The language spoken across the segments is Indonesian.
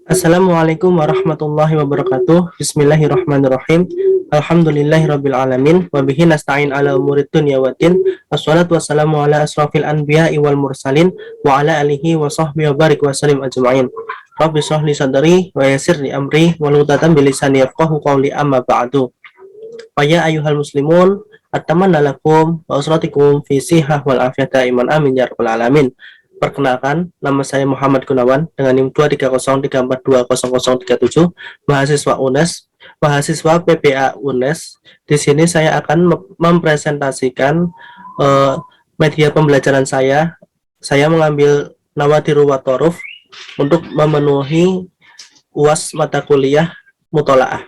Assalamualaikum warahmatullahi wabarakatuh. Bismillahirrahmanirrahim. Alhamdulillahirabbil alamin wa bihi nasta'in ala umurid dunya waddin. Wassalatu wassalamu ala asrafil anbiya'i wal mursalin wa ala alihi wa sahbihi wa barik wa sallim ajma'in. Rabbi shrah li sadri wa yassir li amri wa hludatan bi lisani yafqahu qawli amma ba'du. Wa ya ayyuhal muslimun atamanna lakum wa usratikum fi sihah wal afiyata iman amin ya rabbal alamin. Perkenalkan, nama saya Muhammad Gunawan dengan NIM 23034200037, mahasiswa UNES, mahasiswa PPA UNES. Di sini saya akan mempresentasikan media pembelajaran saya. Saya mengambil Nawadiru wa Thoruf untuk memenuhi UAS mata kuliah Mutolaah.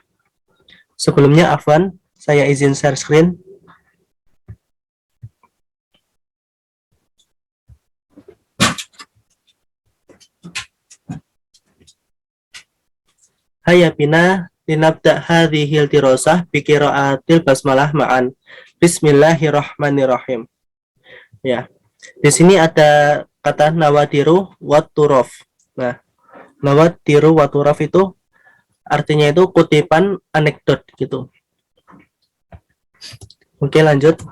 Sebelumnya, Afwan, saya izin share screen. Hayya bina linabda hadhil dirasah bi qiraatil basmalah ma'an. Bismillahirrahmanirrahim. Ya. Di sini ada kata nawadiru wa turaf. Nah, nawadiru wa turaf itu artinya itu kutipan anekdot gitu. Oke, lanjut.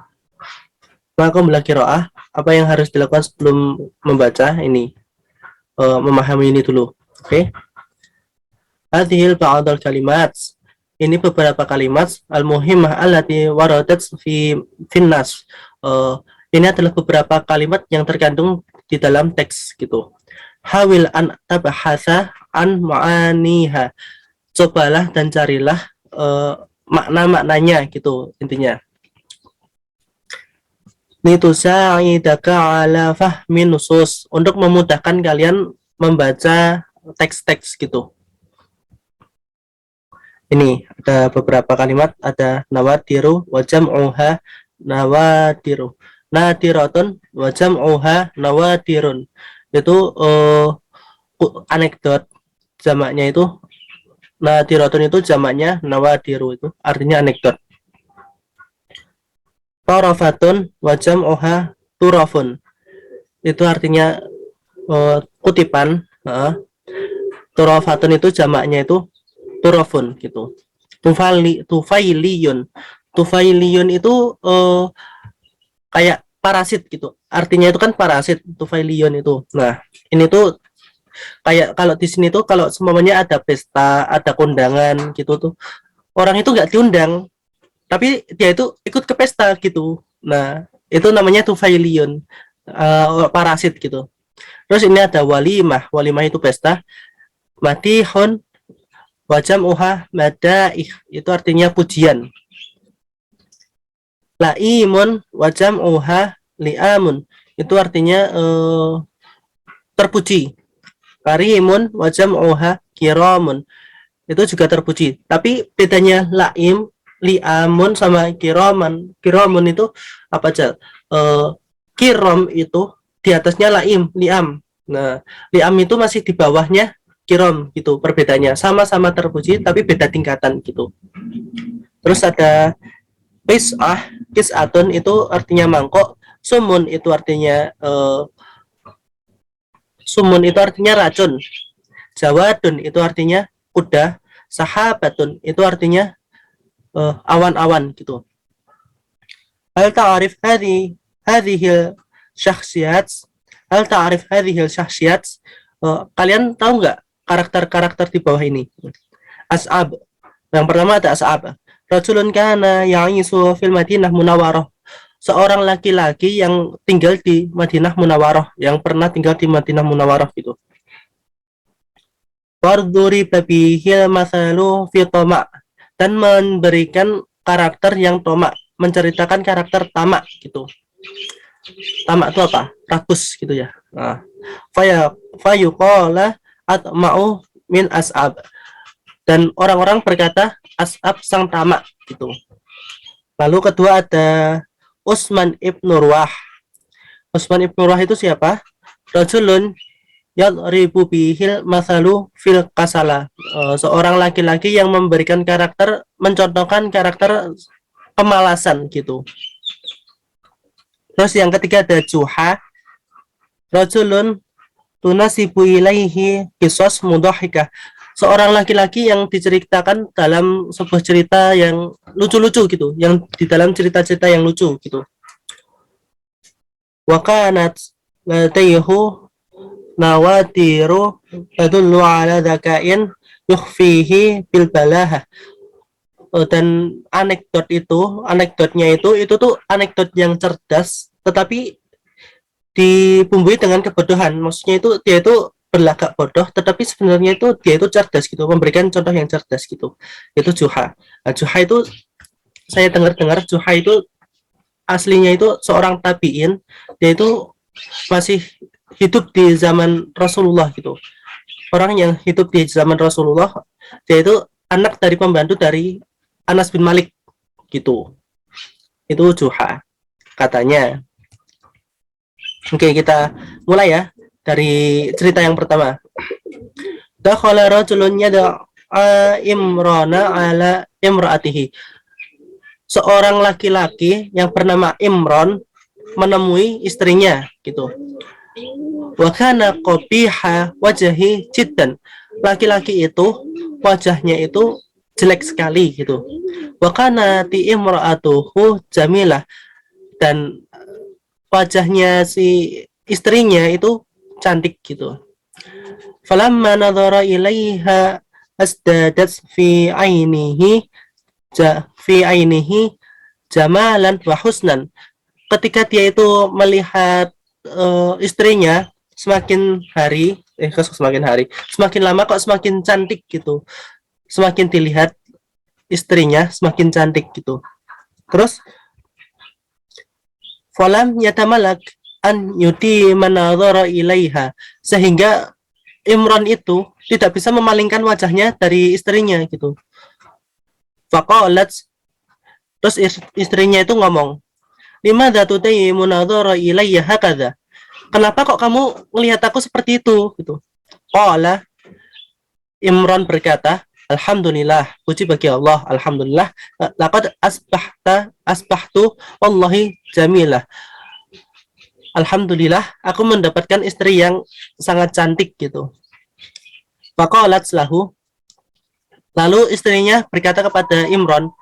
Maka mulai qiraah, apa yang harus dilakukan sebelum membaca ini? Memahami ini dulu. Oke. Hadhil ba'dal kalimat. Ini beberapa kalimat al-muhimmah allati waradat fi finnas. Ini adalah beberapa kalimat yang terkandung di dalam teks gitu. Hawil an tabahasa an ma'aniha. Cobalah dan carilah makna-maknanya gitu intinya. Litusa'idaka ala fahmi nusus, untuk memudahkan kalian membaca teks-teks gitu. Ini ada beberapa kalimat, ada nawadiru wa jam'uha nawadiru, nadiratun wa jam'uha nawadirun. Itu anekdot, jamaknya itu nadiratun, itu jamaknya nawadiru, itu artinya anekdot. Tarafatun wa jam'uha turafun, itu artinya kutipan. Turafatun itu jamaknya itu turafun gitu. Tufailiyun itu kayak parasit gitu, artinya itu kan parasit, tufailiyun itu. Nah, ini tuh kayak kalau di sini tuh kalau semuanya ada pesta, ada kondangan gitu tuh, orang itu nggak diundang tapi dia itu ikut ke pesta gitu. Nah, itu namanya tufailiyun, parasit gitu. Terus ini ada walimah itu pesta. Madihun wajam uha madaih, itu artinya pujian. Laimun wajam uha liamun, itu artinya terpuji. Karimun wajam uha kiramun, itu juga terpuji. Tapi bedanya laim, liamun sama kiraman. Kiramun itu apa aja? Kirom itu di atasnya laim, liam. Nah, liam itu masih di bawahnya kirom gitu, perbedaannya sama-sama terpuji tapi beda tingkatan gitu. Terus ada kisatun itu artinya mangkok, sumun itu artinya racun, jawadun itu artinya kuda, sahabatun itu artinya awan-awan gitu. Hal ta'arif hadhil syakhsiyat, kalian tahu nggak karakter-karakter di bawah ini? As'ab. Yang pertama ada As'ab. Rajulun kana ya'isu fil Madinah Munawwarah. Seorang laki-laki yang tinggal di Madinah Munawwarah, yang pernah tinggal di Madinah Munawwarah gitu. Warduri babihil masalu fi toma', dan memberikan karakter yang toma', menceritakan karakter tamak gitu. Tamak itu apa? Rakus gitu ya. Nah, fayuqala atma'u min as'ab, dan orang-orang berkata as'ab sang tamak gitu. Lalu kedua ada Utsman ibn Ruwah. Utsman ibn Ruwah itu siapa? Rajulun yadribu bihil masalu fil kasala, seorang laki-laki yang memberikan karakter, mencontohkan karakter pemalasan gitu. Terus yang ketiga ada Juha. Rajulun tunasibu ilaihi kisos mudhahikah, seorang laki-laki yang diceritakan dalam sebuah cerita yang lucu-lucu gitu, yang di dalam cerita-cerita yang lucu gitu. Wa kanat ladayhu nawatiru tadullu ala dzakain yukhfihi bil balaha. Dan anekdotnya itu tuh anekdot yang cerdas tetapi dibumbui dengan kebodohan. Maksudnya itu dia itu berlagak bodoh tetapi sebenarnya itu dia itu cerdas gitu, memberikan contoh yang cerdas gitu. Itu Juha. Nah, Juha itu saya dengar-dengar Juha itu aslinya itu seorang tabiin, dia itu masih hidup di zaman Rasulullah gitu. Orang yang hidup di zaman Rasulullah, dia itu anak dari pembantu dari Anas bin Malik gitu. Itu Juha katanya. Oke, kita mulai ya dari cerita yang pertama. Dakhala rajulun yad'a Imrana ala imraatihi. Seorang laki-laki yang bernama Imron menemui istrinya gitu. Wa kana qabiha wajhi jiddan. Laki-laki itu wajahnya itu jelek sekali gitu. Wa kana ti imraatuhu jamilah, dan wajahnya si istrinya itu cantik gitu. Falamma nadhara ilaiha asdadat fi ainihi jamalan wa husnan. Ketika dia itu melihat istrinya semakin lama kok semakin cantik gitu. Semakin dilihat istrinya semakin cantik gitu. Terus falam yatamalak an yuti manadhara ilaiha, sehingga Imron itu tidak bisa memalingkan wajahnya dari istrinya gitu. Faqalat, terus istrinya itu ngomong, limadza tudayyi munadhara ilayya hakadha, kenapa kok kamu melihat aku seperti itu gitu. Qala, Imron berkata, alhamdulillah, puji bagi Allah, alhamdulillah, laqad asbahtu wallahi jamilah. Alhamdulillah, aku mendapatkan istri yang sangat cantik gitu. Faqalat lahu, lalu istrinya berkata kepada Imron,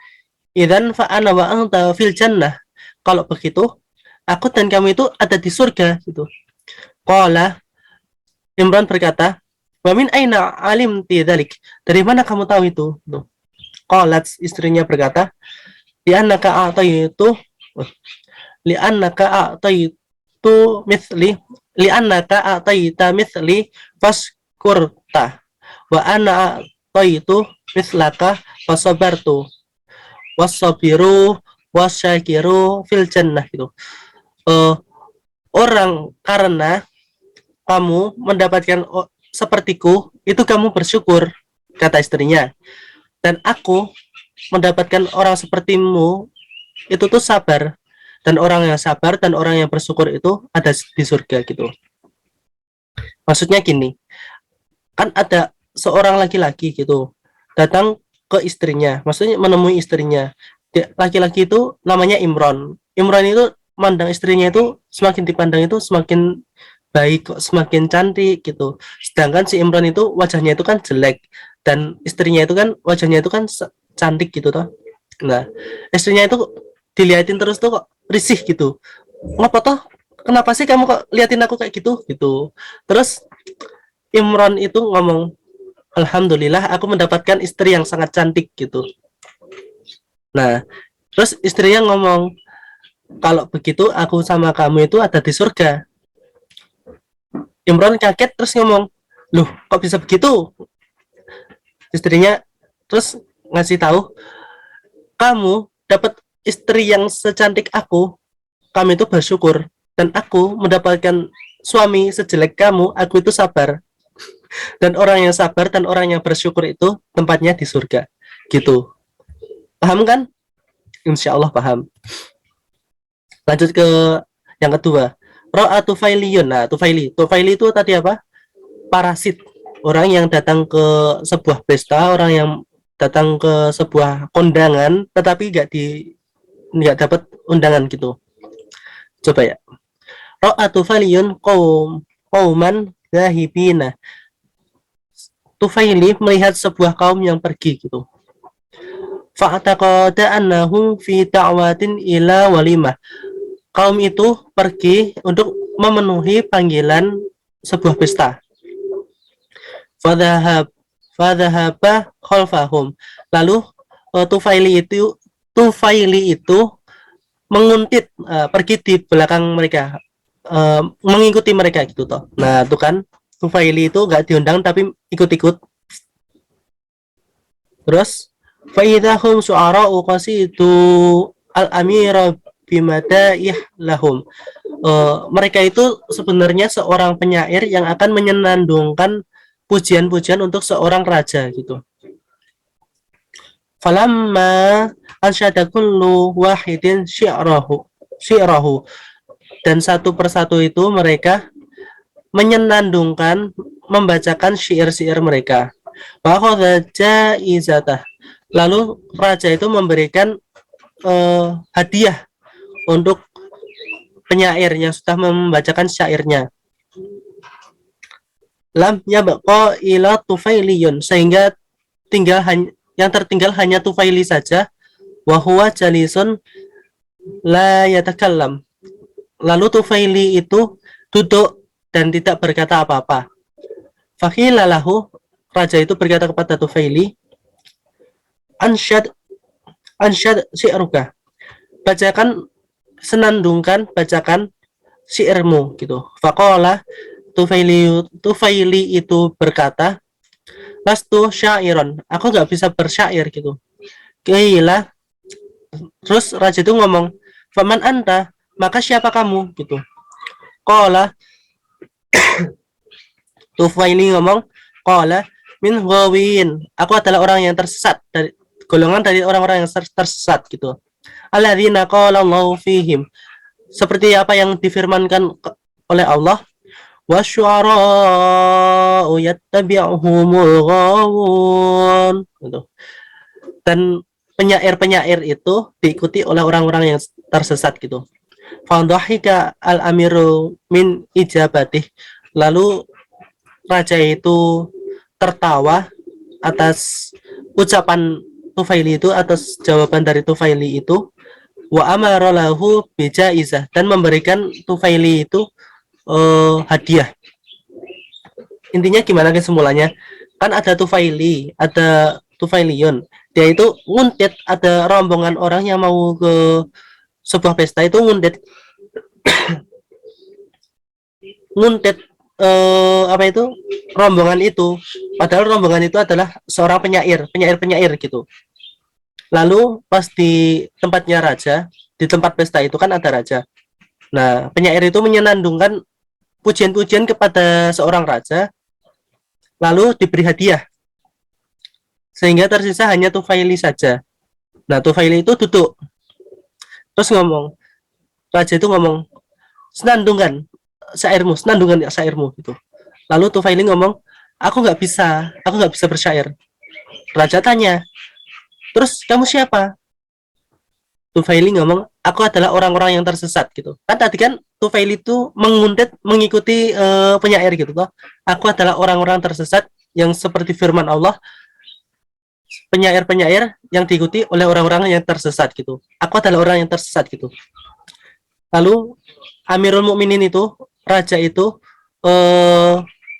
idzan fa ana wa anta fil jannah. Kalau begitu, aku dan kamu itu ada di surga gitu. Qala, Imran berkata, wa min aina alimti dzalik? Dari mana kamu tahu itu? Qalat, istrinya berkata, li'annaka a'taitu li'annaka a'taitu mithli li'annaka a'taita mithli faskurta wa ana a'taitu mithlaka fasabartu wasabiru wasyakiru fil jannah gitu. Orang karena kamu mendapatkan sepertiku itu kamu bersyukur, kata istrinya, dan aku mendapatkan orang sepertimu itu tuh sabar, dan orang yang sabar dan orang yang bersyukur itu ada di surga gitu. Maksudnya gini, kan ada seorang laki-laki gitu datang ke istrinya, maksudnya menemui istrinya. Laki-laki itu namanya Imron. Imron itu mandang istrinya itu semakin dipandang itu semakin baik, semakin cantik gitu. Sedangkan si Imron itu wajahnya itu kan jelek, dan istrinya itu kan wajahnya itu kan cantik gitu toh. Nah, istrinya itu diliatin terus tuh kok risih gitu. Ngapa toh? Kenapa sih kamu kok liatin aku kayak gitu gitu. Terus Imron itu ngomong, alhamdulillah aku mendapatkan istri yang sangat cantik gitu. Nah, terus istrinya ngomong, kalau begitu aku sama kamu itu ada di surga. Imron kaget terus ngomong, loh kok bisa begitu? Istrinya terus ngasih tahu, kamu dapat istri yang secantik aku, kamu itu bersyukur, dan aku mendapatkan suami sejelek kamu, aku itu sabar. Dan orang yang sabar dan orang yang bersyukur itu tempatnya di surga. Gitu. Paham kan? Insya Allah paham. Lanjut ke yang kedua. Ro'a tufailiyun. Nah, Tufaili itu tadi apa? Parasit. Orang yang datang ke sebuah pesta, orang yang datang ke sebuah kondangan, tetapi nggak dapat undangan gitu. Coba ya. Ro'a tufailiyun qauman zahibina. Tufaili melihat sebuah kaum yang pergi gitu. Fa'taqada annahum fi da'watin ila walimah. Kaum itu pergi untuk memenuhi panggilan sebuah pesta. Fadhahab fadhahaba khalfahum. Lalu Tufaili itu menguntit pergi di belakang mereka, mengikuti mereka gitu toh. Nah, itu kan Tufaili itu nggak diundang tapi ikut-ikut. Terus faidahum syu'ara'u qasidu al-amira bimadaih lahum. Mereka itu sebenarnya seorang penyair yang akan menyenandungkan pujian-pujian untuk seorang raja gitu. Falamma ansyada kullu wahidin syi'rahu, dan satu persatu itu mereka menyenandungkan, membacakan syair-syair mereka. Wa khadha jaizatah. Lalu raja itu memberikan hadiah untuk penyair yang sudah membacakan syairnya. Lam yabqa ila tufailiyun, sehingga yang tertinggal hanya Tufaili saja. Wa huwa jalisun la yatakallam. Lalu Tufaili itu duduk dan tidak berkata apa-apa. Fakhila lahu, raja itu berkata kepada Tufaili, ansyad syi'ruka, bacakan, bacakan syairmu gitu. Faqala Tufaili itu berkata, lastu syairon, aku nggak bisa bersyair gitu. Qila, terus raja itu ngomong, faman anta, maka siapa kamu gitu. Qala, Tufaili ngomong, qala min ghawin, aku adalah orang yang tersesat, dari golongan dari orang-orang yang tersesat gitu. Alladzina qala Allahu fihim, seperti apa yang difirmankan oleh Allah, wasyu'ara'u yattabi'uhumul ghawun gitu. Dan penyair-penyair itu diikuti oleh orang-orang yang tersesat gitu. Fadhahika al-amiru min ijabatih, lalu raja itu tertawa atas ucapan Tufaili itu, atas jawaban dari Tufaili itu. Wa amara lahu bijaizah, dan memberikan Tufaili itu hadiah. Intinya gimana kesimpulannya? Kan ada Tufaili, ada Tufailiyun. Dia itu nguntit, ada rombongan orang yang mau ke sebuah pesta itu nguntit apa itu, rombongan itu, padahal rombongan itu adalah seorang penyair gitu. Lalu pas di tempatnya raja, di tempat pesta itu kan ada raja. Nah, penyair itu menyenandungkan pujian-pujian kepada seorang raja, lalu diberi hadiah, sehingga tersisa hanya Tufaili saja. Nah, Tufaili itu duduk, terus raja itu ngomong, senandungkan syairmu gitu. Lalu Tufaili ngomong, aku nggak bisa bersyair. Raja tanya, terus kamu siapa? Tufaili ngomong, aku adalah orang-orang yang tersesat gitu. Kan tadi kan Tufaili itu mengikuti penyair gitu toh. Aku adalah orang-orang tersesat yang seperti firman Allah, penyair-penyair yang diikuti oleh orang-orang yang tersesat gitu. Aku adalah orang yang tersesat gitu. Lalu Amirul Mukminin itu, raja itu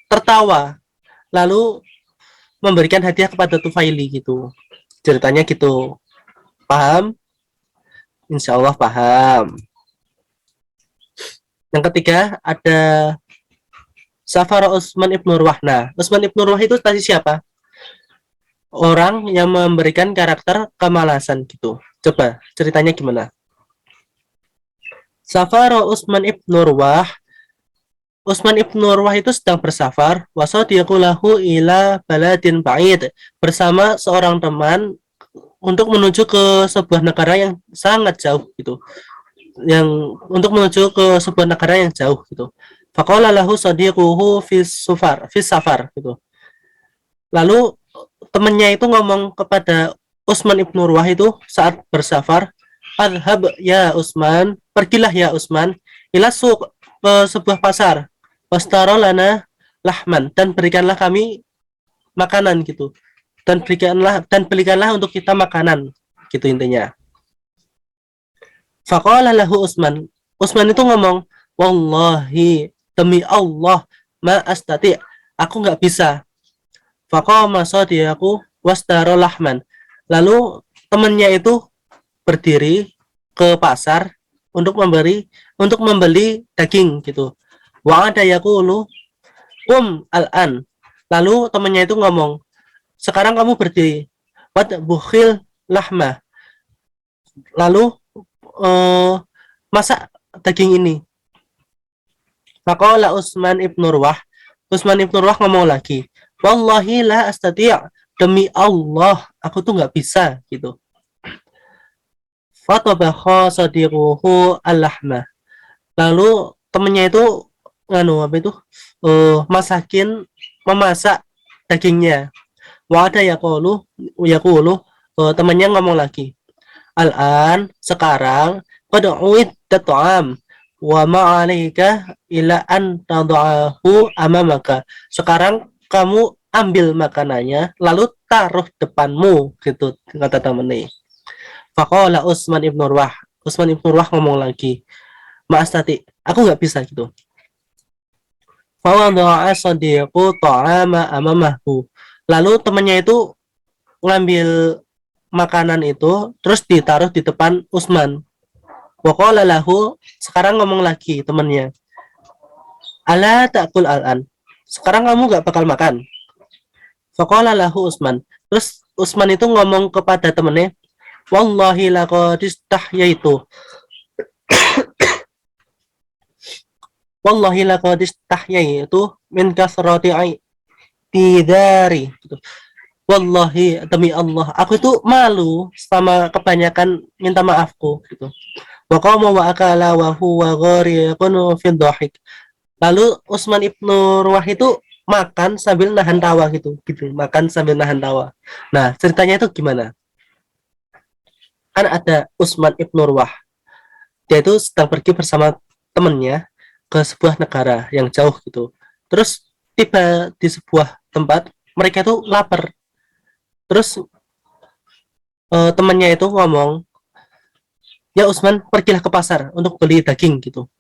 tertawa, lalu memberikan hadiah kepada Tufaili gitu. Ceritanya gitu. Paham? Insya Allah paham. Yang ketiga ada Safar Utsman ibn Urwah. Nah, Utsman ibn Urwah itu tadi siapa? Orang yang memberikan karakter kemalasan gitu. Coba ceritanya gimana? Safar Utsman ibn Urwah. Utsman ibn Urwah itu sedang bersafar, wasadiqu lahu ila baladin ba'id, bersama seorang teman untuk menuju ke sebuah negara yang sangat jauh gitu. Untuk menuju ke sebuah negara yang jauh gitu. Faqala lahu sadiquhu fis safar gitu. Lalu temannya itu ngomong kepada Utsman ibn Urwah itu saat bersafar, adhab ya Utsman, pergilah ya Utsman, ila suq, ke sebuah pasar, wastara lana lahman, dan berikanlah kami makanan gitu. Dan belikanlah untuk kita makanan gitu intinya. Faqala lahu Utsman. Utsman itu ngomong, "Wallahi, demi Allah, ma astati, aku nggak bisa." Faqama sadiqu wastara lahman. Lalu temannya itu berdiri ke pasar untuk membeli daging gitu. Wa ada yaqulu al-an. Lalu temannya itu ngomong, "Sekarang kamu berdiri. Wat bukhil lahma." Lalu masak daging ini. Faqala Utsman ibnu Ruwah. Utsman ibnu Ruwah ngomong lagi, "Wallahi la astati'." Demi Allah, aku tuh nggak bisa gitu. Fatabakha sadiquhu al-lahma. Lalu temennya itu apa itu? Memasak dagingnya. Wa ada yaqulu temannya ngomong lagi. Al-an, sekarang qad uiddat ta'am wa ma 'alaika ila an tad'ahu amamaka. Sekarang kamu ambil makanannya lalu taruh depanmu gitu kata temennya. Faqala Utsman ibnu Ruwah. Utsman ibnu Ruwah ngomong lagi, "Mas tati, aku nggak bisa gitu." Fawadha'a sadiqu ta'ama amamahu. Lalu temannya itu ngambil makanan itu terus ditaruh di depan Utsman. Waqala lahu, sekarang ngomong lagi temannya, "Ala ta'kul al'an." Sekarang kamu nggak bakal makan. Faqala lahu Utsman. Terus Utsman itu ngomong kepada temannya, "Wallahi laqad istahyaitu." Wallahi laqad istahyaitu min kasrati tidari. Wallahi, demi Allah, aku itu malu sama kebanyakan minta maafku gitu. Wa qama wa akala wa huwa ghariqun fi dhahik. Lalu Utsman ibnu Ruwah itu makan sambil nahan tawa gitu. Makan sambil nahan tawa. Nah, ceritanya itu gimana? Kan ada Utsman ibnu Ruwah. Dia itu sedang pergi bersama temannya ke sebuah negara yang jauh gitu. Terus tiba di sebuah tempat, mereka itu lapar. Terus temannya itu ngomong, "Ya Utsman, pergilah ke pasar untuk beli daging gitu."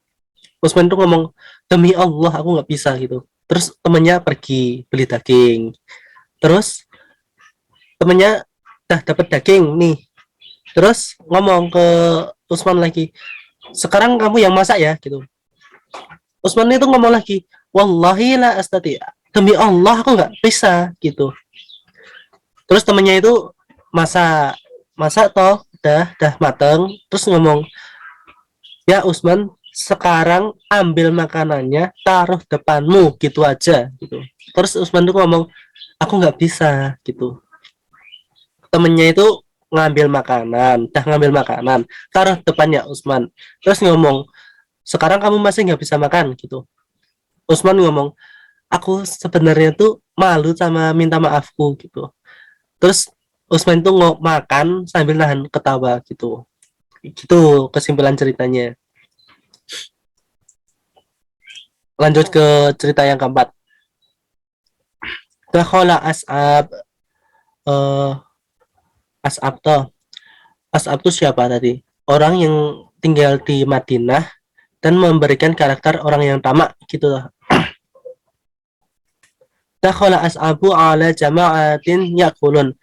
Utsman itu ngomong, "Demi Allah, aku nggak bisa gitu." Terus temannya pergi beli daging. Terus temannya udah dapat daging nih. Terus ngomong ke Utsman lagi, "Sekarang kamu yang masak ya," gitu. Utsman itu ngomong lagi, "Wallahi la astati." Demi Allah, aku nggak bisa gitu. Terus temannya itu masak masak toh udah mateng, terus ngomong, "Ya Utsman, sekarang ambil makanannya taruh depanmu gitu aja gitu." Terus Utsman tuh ngomong, "Aku nggak bisa gitu." Temennya itu ngambil makanan taruh depannya Utsman, terus ngomong, "Sekarang kamu masih nggak bisa makan gitu." Utsman ngomong, "Aku sebenarnya tuh malu sama minta maafku gitu." Terus Utsman tuh makan sambil nahan ketawa gitu. Gitu kesimpulan ceritanya. Lanjut ke cerita yang keempat. Dakhala As'ab. eh As'ab toh. As'ab tuh siapa tadi? Orang yang tinggal di Madinah dan memberikan karakter orang yang tamak gitu loh. Dakhala As'abu ala jama'atin yakulun.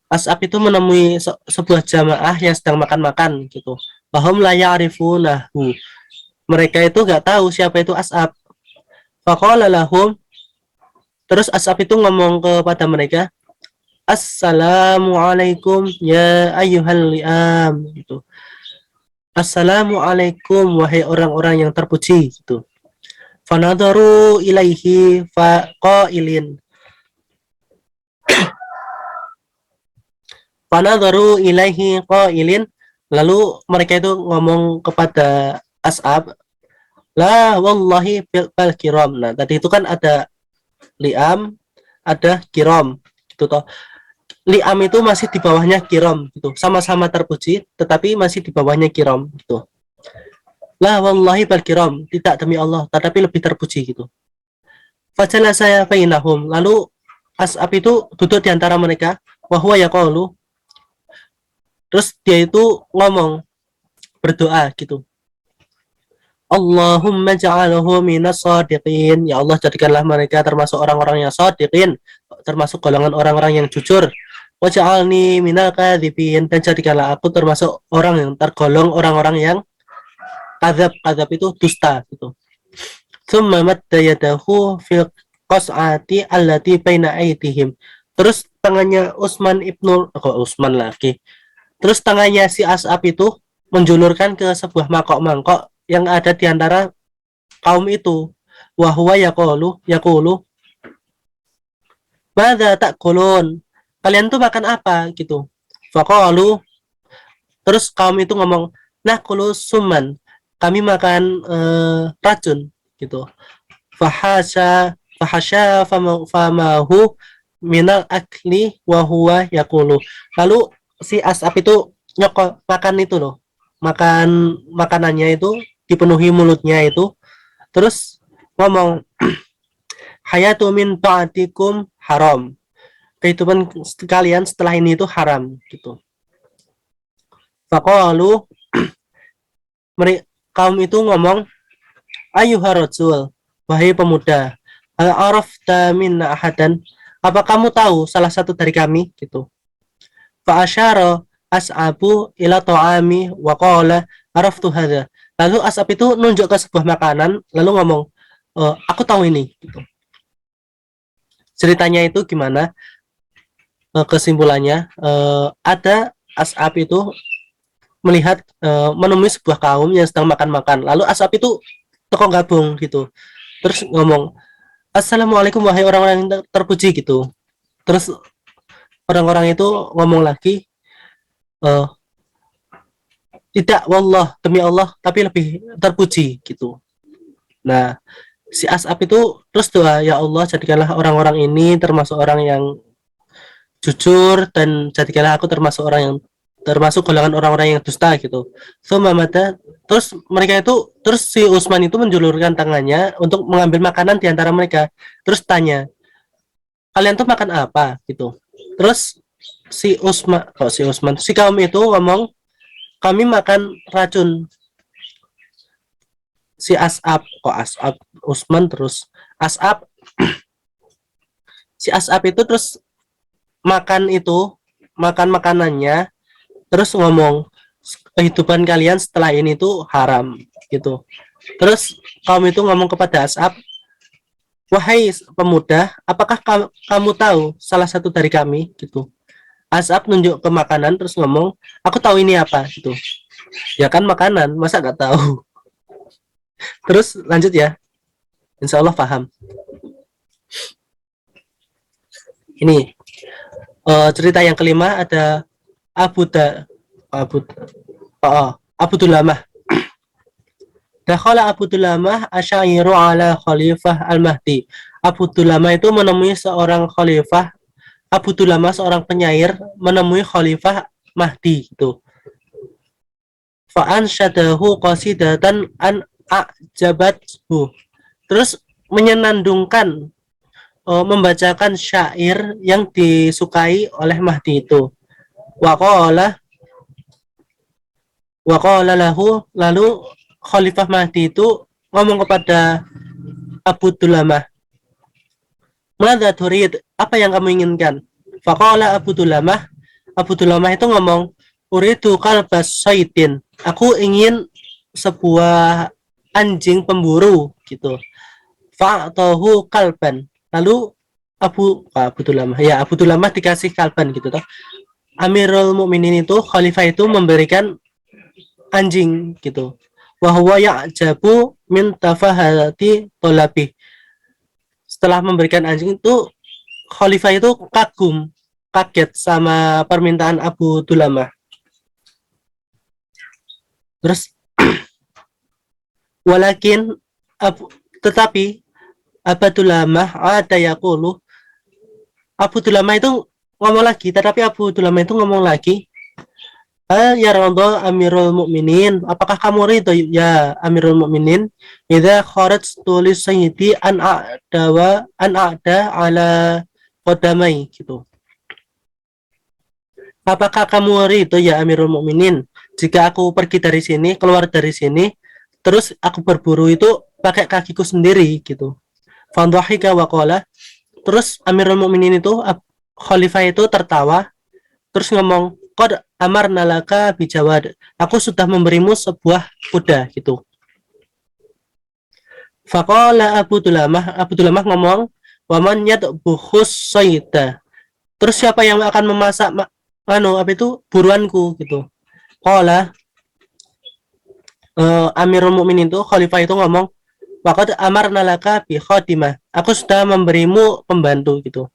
As'ab itu menemui sebuah jamaah yang sedang makan-makan gitu. Bahum la ya'rifunahu. Mereka itu nggak tahu siapa itu As'ab. Faqala lahum. Terus As'ab itu ngomong kepada mereka, "Assalamualaikum ya ayyuhal li'am." Gitu. "Assalamualaikum wahai orang-orang yang terpuji." Gitu. Fanadharu ilaihi faqailin. Fanadharu ilaihi qailin. Lalu mereka itu ngomong kepada As'ab, "La wallahi bal kiram." Nah, tadi itu kan ada li'am, ada kiram gitu toh. Li'am itu masih di bawahnya kiram gitu. Sama-sama terpuji tetapi masih di bawahnya kiram gitu. La wallahi bal kiram, tidak demi Allah, tetapi lebih terpuji gitu. Fajala saya bainahum. Lalu As'ab itu duduk di antara mereka, wa huwa yaqulu, terus dia itu ngomong, berdoa gitu. Allahumma ja'alhu minas shadiqin. Ya Allah, jadikanlah mereka termasuk orang-orang yang shadiqin, termasuk golongan orang-orang yang jujur. Waj'alni minal kadzibin, dan jadikanlah aku termasuk orang yang tergolong orang-orang yang kadzab. Kadzab itu dusta gitu. Tsumma madda yadahu fil qas'ati allati baina aydihim. Terus tangannya Utsman ibnu, kok Utsman lagi. Terus tangannya si As'ab itu menjulurkan ke sebuah mangkok-mangkok yang ada di antara kaum itu. Wahwa yaqulu, madza ta'kulun? Kalian tuh makan apa gitu. Faqalu, terus kaum itu ngomong, nakulu suman. Kami makan racun gitu. Fahasya famahu minal akli wa huwa yaqulu. Lalu si As'ab itu nyokok makan itu loh. Makan makanannya itu dipenuhi mulutnya itu, terus ngomong, hayatu min ba'dikum haram. Kehidupan kalian setelah ini itu haram gitu. Faqalu, kaum itu ngomong, ayuha rasul, wahai pemuda, hal arafta minna ahadan, apa kamu tahu salah satu dari kami gitu. Fa asyara As'abu ila ta'ami wa qala araftu hadza. Lalu As'ab itu nunjuk ke sebuah makanan lalu ngomong, aku tahu ini gitu. Ceritanya itu gimana? Kesimpulannya, ada As'ab itu melihat menemui sebuah kaum yang sedang makan-makan. Lalu As'ab itu teko gabung gitu. Terus ngomong, assalamualaikum wahai orang-orang yang terpuji gitu. Terus orang-orang itu ngomong lagi, tidak, wallah, demi Allah, tapi lebih terpuji gitu. Nah, si As'ab itu terus doa, ya Allah, jadikanlah orang-orang ini termasuk orang yang jujur, dan jadikanlah aku termasuk orang yang termasuk golongan orang-orang yang dusta gitu. So mamada, terus mereka itu, terus si Utsman itu menjulurkan tangannya untuk mengambil makanan di antara mereka. Terus tanya, kalian tuh makan apa gitu. Terus si kaum itu ngomong, kami makan racun. Si As'ab, Utsman terus As'ab, si As'ab itu terus makan makanannya, terus ngomong, kehidupan kalian setelah ini tuh haram gitu. Terus kaum itu ngomong kepada As'ab, wahai pemuda, apakah kamu tahu salah satu dari kami gitu. As'ab nunjuk ke makanan terus ngomong, aku tahu ini apa gitu. Ya kan makanan, masa gak tahu. Terus lanjut ya, insya Allah paham. Ini cerita yang kelima, ada Abu Dulamah. Dakhala Abu Dulamah asyairu ala Khalifah al-Mahdi. Abu Dulamah itu menemui seorang khalifah. Abu Dulamah seorang penyair menemui Khalifah Mahdi itu. Fa'an syadahu qasidatan an a'jabathu. Terus menyenandungkan, membacakan syair yang disukai oleh Mahdi itu. Waqala lahu, lalu Khalifah Mahdi itu ngomong kepada Abu Dulamah, madza turid, apa yang kamu inginkan? Faqala Abu Dulamah itu ngomong, uridu kalbas syaitin, aku ingin sebuah anjing pemburu gitu. Fa'tahu kalban, lalu Abu Dulamah dikasih kalban gitu toh. Amirul Mukminin itu, khalifah itu memberikan anjing gitu. Wa huwa ya'jabu min tafahati tolabi. Setelah memberikan anjing itu, khalifah itu kaget sama permintaan Abu Dulamah. Terus tetapi Abu Dulamah ada yaqulu, Abu Dulamah itu ngomong lagi, tetapi Abu Dulamah itu ngomong lagi, ya Ronto Amirul Mukminin, apakah kamu ridho ya Amirul Mukminin, idza kharaj tulis sayyidi an a'da ala qadamai gitu. Apakah kamu ridho ya Amirul Mukminin jika aku pergi dari sini, keluar dari sini, terus aku berburu itu pakai kakiku sendiri gitu. Fandhahika wa qala, terus Amirul Mukminin itu khalifah itu tertawa terus ngomong, qad amarna laka bijawad. Aku sudah memberimu sebuah kuda gitu. Faqala Abu Tulamah ngomong, waman yadbuhus sayda. Terus siapa yang akan memasak buruanku gitu. Qala Amirul Mukminin itu khalifah itu ngomong, waqad amarna laka bi khatimah. Aku sudah memberimu pembantu gitu.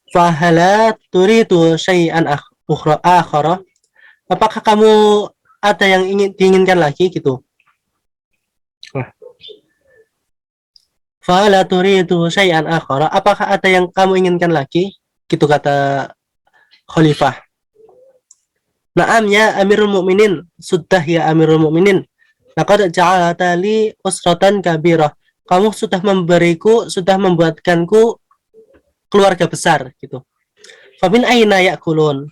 Fahala turidu syai'an akhara. Apakah kamu ada yang diinginkan lagi gitu? Fahala turidu syai'an akhara. Apakah ada yang kamu inginkan lagi? Gitu kata khalifah. Naam ya Amirul Mukminin, sudah ya Amirul Mukminin. Laqad ja'alta li usratan kabirah. Kamu sudah membuatkanku keluarga besar gitu. Famin aina yakulun.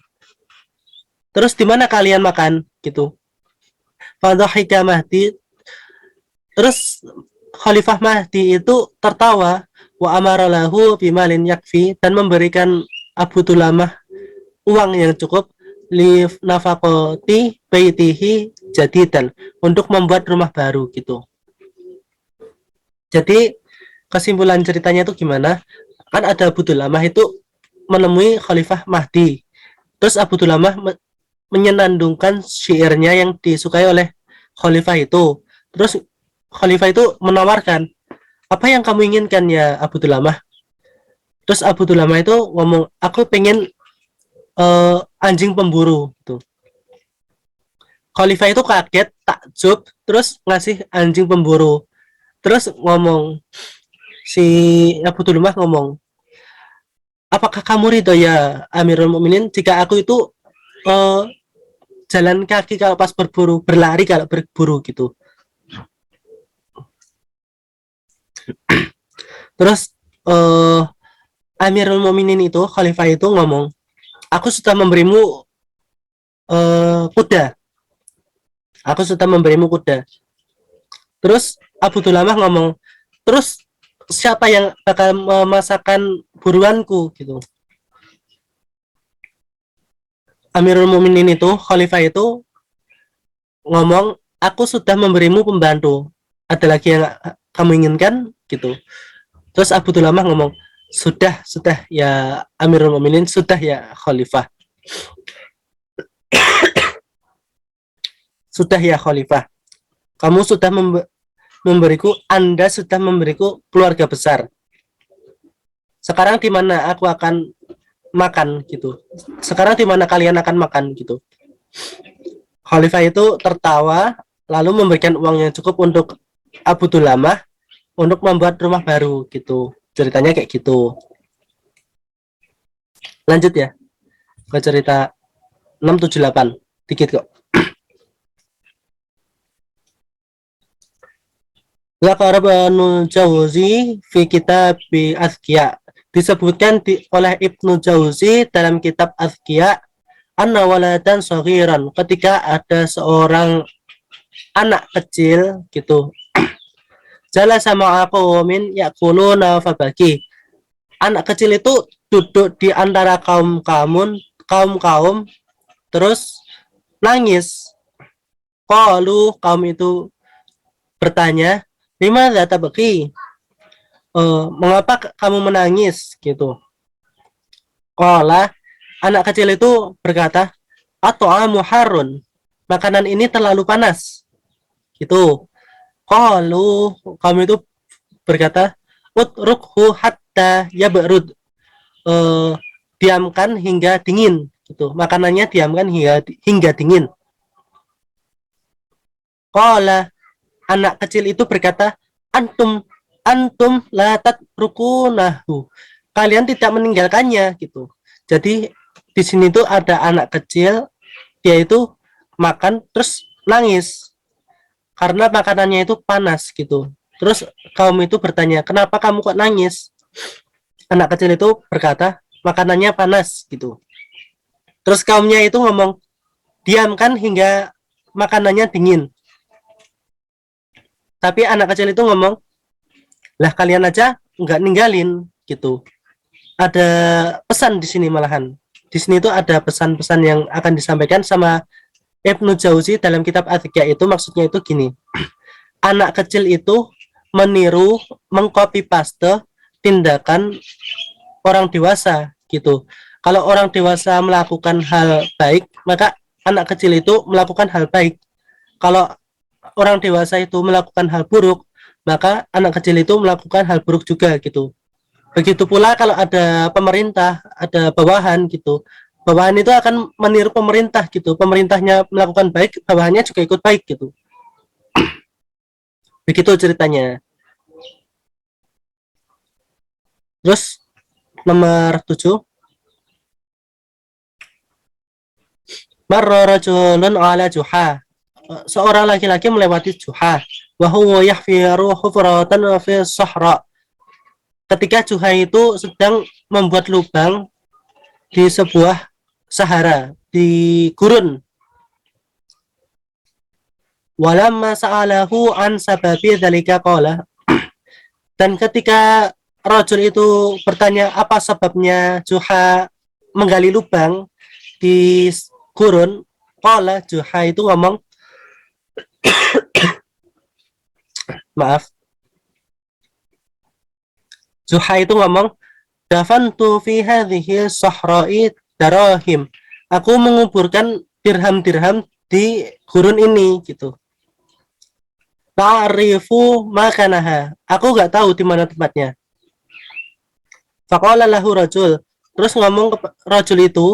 Terus di mana kalian makan gitu. Fadhahika Mahdi. Terus Khalifah Mahdi itu tertawa wa amara lahu bimalin yakfi dan memberikan Abu Tulamah uang yang cukup li nafaqati baitihi jadidan untuk membuat rumah baru gitu. Jadi kesimpulan ceritanya itu gimana? Kan ada Abu Tulamah itu menemui Khalifah Mahdi. Terus Abu Tulamah menyenandungkan syairnya yang disukai oleh Khalifah itu. Terus Khalifah itu menawarkan, apa yang kamu inginkan ya Abu Tulamah? Terus Abu Tulamah itu ngomong, aku pengen anjing pemburu gitu. Khalifah itu kaget, takjub, terus ngasih anjing pemburu. Terus ngomong, si Abu Tulamah ngomong, apakah kamu ridho ya Amirul Mukminin jika aku itu jalan kaki kalau pas berburu, berlari kalau berburu gitu. Terus Amirul Mukminin itu, Khalifah itu ngomong, aku sudah memberimu kuda. Aku sudah memberimu kuda. Terus Abu Tulamah ngomong, terus siapa yang bakal memasakkan buruanku gitu. Amirul Mukminin itu, Khalifah itu ngomong, aku sudah memberimu pembantu. Ada lagi yang kamu inginkan gitu. Terus Abu Tulamah ngomong, sudah ya Amirul Mukminin, sudah ya Khalifah. Sudah ya Khalifah. Kamu sudah memberiku, Anda sudah memberiku keluarga besar. Sekarang di mana aku akan makan gitu. Sekarang di mana kalian akan makan gitu. Khalifah itu tertawa lalu memberikan uang yang cukup untuk Abu Tulamah untuk membuat rumah baru gitu. Ceritanya kayak gitu. Lanjut ya ke cerita 678. Dikit kok. Zakar Ibnu Jauzi fi kitab Azkiya. Disebutkan oleh Ibnu Jauzi dalam kitab Azkiya, anna waladan saghiran, ketika ada seorang anak kecil gitu. Jala sama aku min yakuluna fabaki. Anak kecil itu duduk di antara kaum terus nangis. Qalu, kaum itu bertanya, "Limadza tabki?" Mengapa kamu menangis gitu. Qala, anak kecil itu berkata, "At'amu harun." Makanan ini terlalu panas. Gitu. Qalu, kamu itu berkata, "Utrukhu hatta yabrud." Diamkan hingga dingin gitu. Makanannya diamkan hingga dingin. Qala, anak kecil itu berkata, antum la tatrukunahu. Kalian tidak meninggalkannya gitu. Jadi di sini tuh ada anak kecil, dia itu makan terus nangis karena makanannya itu panas gitu. Terus kaum itu bertanya, kenapa kamu kok nangis? Anak kecil itu berkata, makanannya panas gitu. Terus kaumnya itu ngomong, diamkan hingga makanannya dingin. Tapi anak kecil itu ngomong, lah kalian aja nggak ninggalin gitu. Ada pesan di sini malahan. Di sini itu ada pesan-pesan yang akan disampaikan sama Ibnu Jauzi dalam kitab Adhikya itu, maksudnya itu gini. Anak kecil itu meniru, mengcopy paste tindakan orang dewasa gitu. Kalau orang dewasa melakukan hal baik, maka anak kecil itu melakukan hal baik. Kalau orang dewasa itu melakukan hal buruk, maka anak kecil itu melakukan hal buruk juga gitu. Begitu pula kalau ada pemerintah, ada bawahan gitu. Bawahan itu akan meniru pemerintah gitu. Pemerintahnya melakukan baik, bawahannya juga ikut baik gitu. Begitu ceritanya. Terus nomor 7. Marra rajulun ala juha. Seorang laki-laki melewati juha. Wa huwa yahfiru hufratan fi sahra. Ketika juha itu sedang membuat lubang di sebuah sahara, di gurun. Walamma sa'alahu an sababi dzalika qala. Dan ketika rajul itu bertanya apa sebabnya Juha menggali lubang di gurun, qala, Juha itu ngomong, maaf, Juha itu ngomong, dafantu fi hadhihi sahra'i darahim. Aku menguburkan dirham-dirham di gurun ini gitu. Ta'rifu makanaha. Aku nggak tahu di mana tempatnya. Faqala lahu rajul. Terus ngomong ke rajul itu,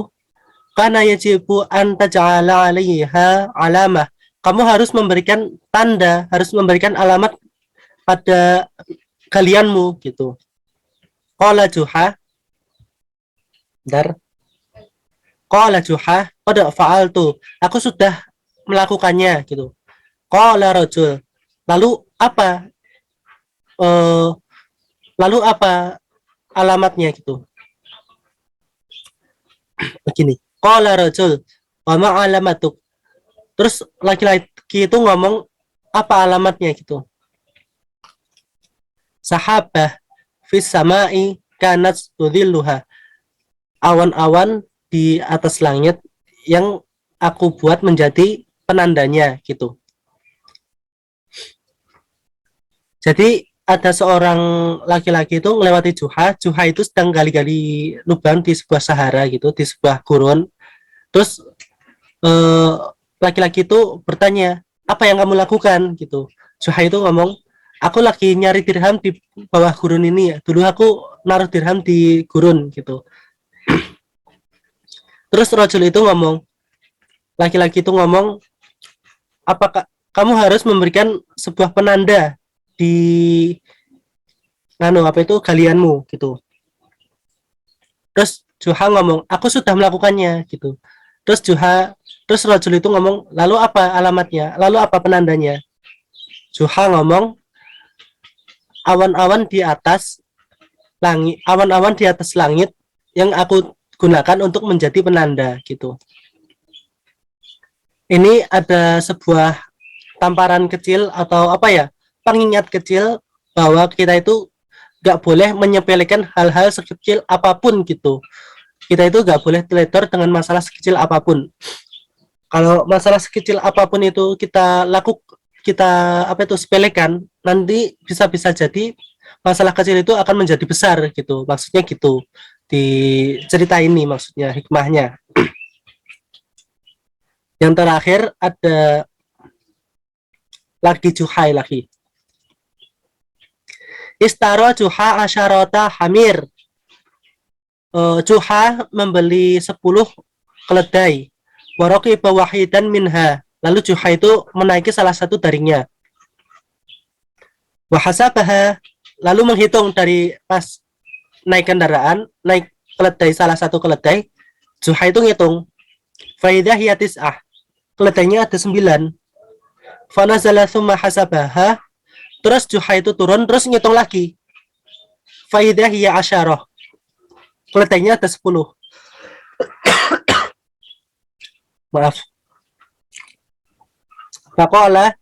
kana yajibu an taj'ala 'alaiha alamah. Kamu harus memberikan tanda, harus memberikan alamat pada kalianmu gitu. Qala Juha, dar. Qala Juha, qad fa'altu. Aku sudah melakukannya gitu. Qala rajul. Lalu apa? Eh, lalu apa alamatnya gitu? Begini. Qala rajul, wa ma alamatuk. Terus laki-laki itu ngomong, apa alamatnya gitu? Sahabah fis sama'i kanat tudhilluha. Awan-awan di atas langit yang aku buat menjadi penandanya gitu. Jadi ada seorang laki-laki itu melewati Juha. Juha itu sedang gali-gali lubang di sebuah sahara gitu, di sebuah gurun. Terus eh, laki-laki itu bertanya, apa yang kamu lakukan gitu. Juha itu ngomong, aku lagi nyari dirham di bawah gurun ini ya. Dulu aku naruh dirham di gurun gitu. Terus rajul itu ngomong, laki-laki itu ngomong, apakah kamu harus memberikan sebuah penanda di apa itu galianmu gitu. Terus Juha ngomong, aku sudah melakukannya gitu. Terus rajul itu ngomong, lalu apa alamatnya? Lalu apa penandanya? Juha ngomong, awan-awan di atas langit, awan-awan di atas langit yang aku gunakan untuk menjadi penanda gitu. Ini ada sebuah tamparan kecil atau apa ya, pengingat kecil bahwa kita itu nggak boleh menyepelekan hal-hal sekecil apapun gitu. Kita itu nggak boleh teledor dengan masalah sekecil apapun. Kalau masalah sekecil apapun itu kita apa itu sepelekan, nanti bisa-bisa jadi masalah kecil itu akan menjadi besar gitu. Maksudnya gitu di cerita ini, maksudnya hikmahnya. Yang terakhir ada lagi Juhai lagi. Istaro Juha asyarota hamir. Juha membeli 10 keledai. Waroki bawahidan minha. Lalu Juha itu menaiki salah satu darinya. Wahasabaha. Lalu menghitung dari pas naik kendaraan, naik keledai, salah satu keledai. Juha itu ngitung. Faidah hiyatis'ah. Keledainya ada 9. Fanazala summa hasabaha. Terus Juha itu turun, terus ngitung lagi. Faidah hiya asyarah. Kelentengnya ada 10. Maaf. Faqala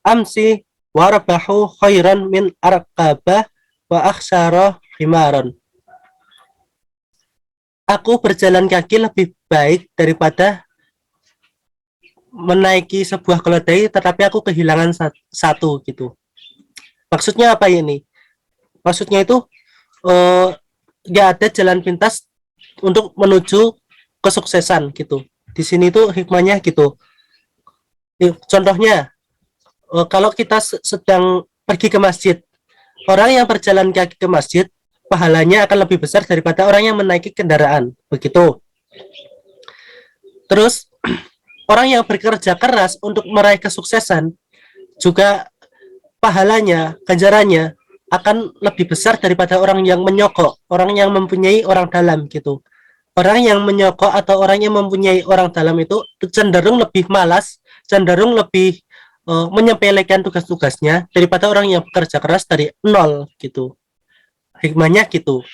amsi warabahu khairan min arkabah wa akhsyara himaran. Aku berjalan kaki lebih baik daripada menaiki sebuah keledai, tetapi aku kehilangan satu gitu. Maksudnya apa ini? Maksudnya itu nggak ada jalan pintas untuk menuju kesuksesan gitu. Di sini tuh hikmahnya gitu. Contohnya, kalau kita sedang pergi ke masjid, orang yang berjalan kaki ke masjid pahalanya akan lebih besar daripada orang yang menaiki kendaraan. Begitu. Terus orang yang bekerja keras untuk meraih kesuksesan juga pahalanya, ganjarannya akan lebih besar daripada orang yang menyokok, orang yang mempunyai orang dalam gitu. Orang yang menyokok atau orang yang mempunyai orang dalam itu cenderung lebih malas, cenderung lebih menyepelekan tugas-tugasnya daripada orang yang bekerja keras dari nol gitu. Hikmahnya gitu.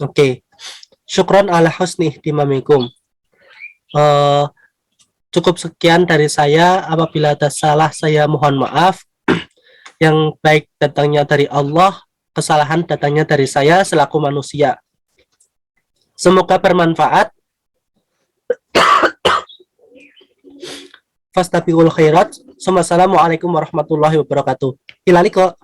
Oke. Syukron ala husni ihtimamikum. Cukup sekian dari saya. Apabila ada salah, saya mohon maaf. Yang baik datangnya dari Allah, kesalahan datangnya dari saya selaku manusia. Semoga bermanfaat. Fastabiqul khairat. Assalamualaikum warahmatullahi wabarakatuh. Ilaliko.